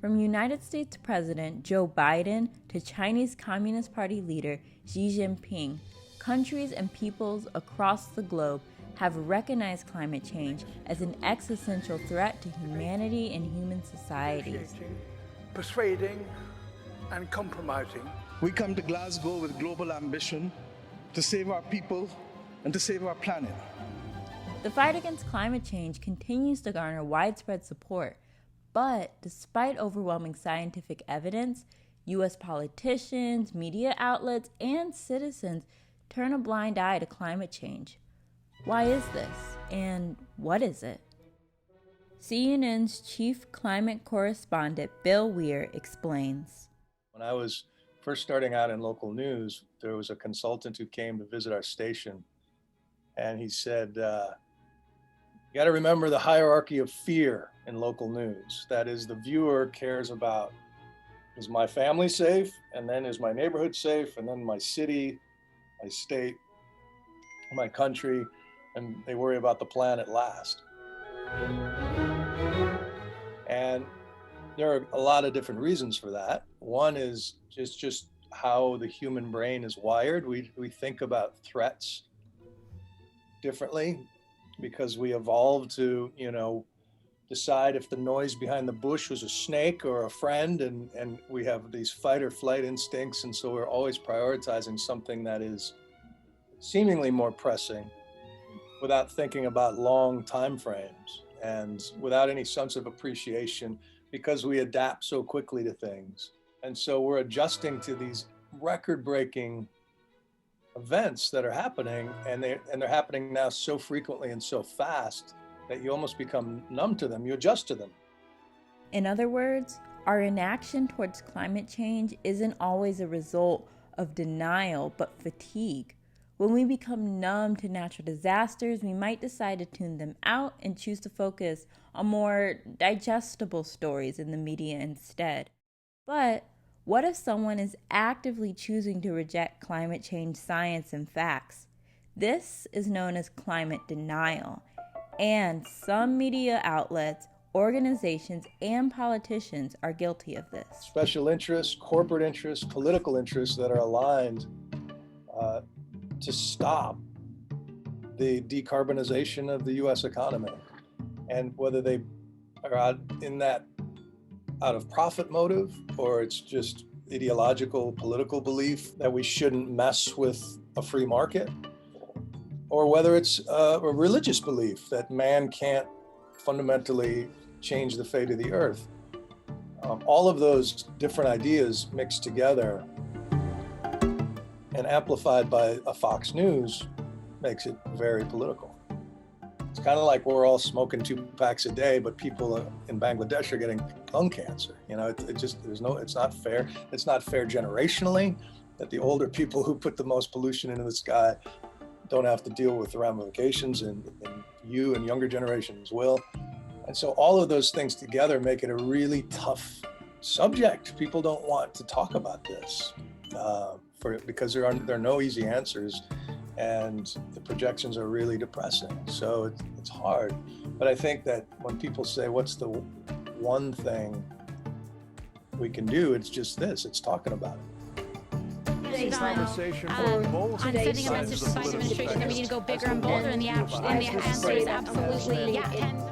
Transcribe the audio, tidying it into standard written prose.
From United States President Joe Biden to Chinese Communist Party leader Xi Jinping, countries and peoples across the globe have recognized climate change as an existential threat to humanity and human societies. Persuading and compromising. We come to Glasgow with global ambition to save our people and to save our planet. The fight against climate change continues to garner widespread support, but despite overwhelming scientific evidence, U.S. politicians, media outlets, and citizens turn a blind eye to climate change. Why is this, and what is it? CNN's chief climate correspondent Bill Weir explains. When I was first starting out in local news, there was a consultant who came to visit our station, and he said, you got to remember the hierarchy of fear in local news. That is, the viewer cares about, is my family safe? And then is my neighborhood safe? And then my city, my state, my country, and they worry about the planet last. And there are a lot of different reasons for that. One is just how the human brain is wired. We think about threats differently because we evolved to, decide if the noise behind the bush was a snake or a friend, and we have these fight or flight instincts, and so we're always prioritizing something that is seemingly more pressing without thinking about long time frames and without any sense of appreciation, because we adapt so quickly to things. And so we're adjusting to these record-breaking events that are happening, and they're happening now so frequently and so fast that you almost become numb to them. You adjust to them. In other words, our inaction towards climate change isn't always a result of denial, but fatigue. When we become numb to natural disasters, we might decide to tune them out and choose to focus on more digestible stories in the media instead. But what if someone is actively choosing to reject climate change science and facts? This is known as climate denial, and some media outlets, organizations, and politicians are guilty of this. Special interests, corporate interests, political interests that are aligned to stop the decarbonization of the US economy. And whether they are out of profit motive, or it's just ideological, political belief that we shouldn't mess with a free market, or whether it's a religious belief that man can't fundamentally change the fate of the earth. All of those different ideas mixed together and amplified by a Fox News makes it very political. It's kind of like we're all smoking 2 packs a day, but people in Bangladesh are getting lung cancer. It's not fair. It's not fair generationally that the older people who put the most pollution into the sky don't have to deal with the ramifications, and you and younger generations will. And so all of those things together make it a really tough subject. People don't want to talk about this because there are no easy answers, and the projections are really depressing. So it's hard. But I think that when people say, what's the one thing we can do? It's just this, it's talking about it. Today's conversation on sending a message to the Biden administration that we need to go bigger and bolder, and the answer is absolutely yeah.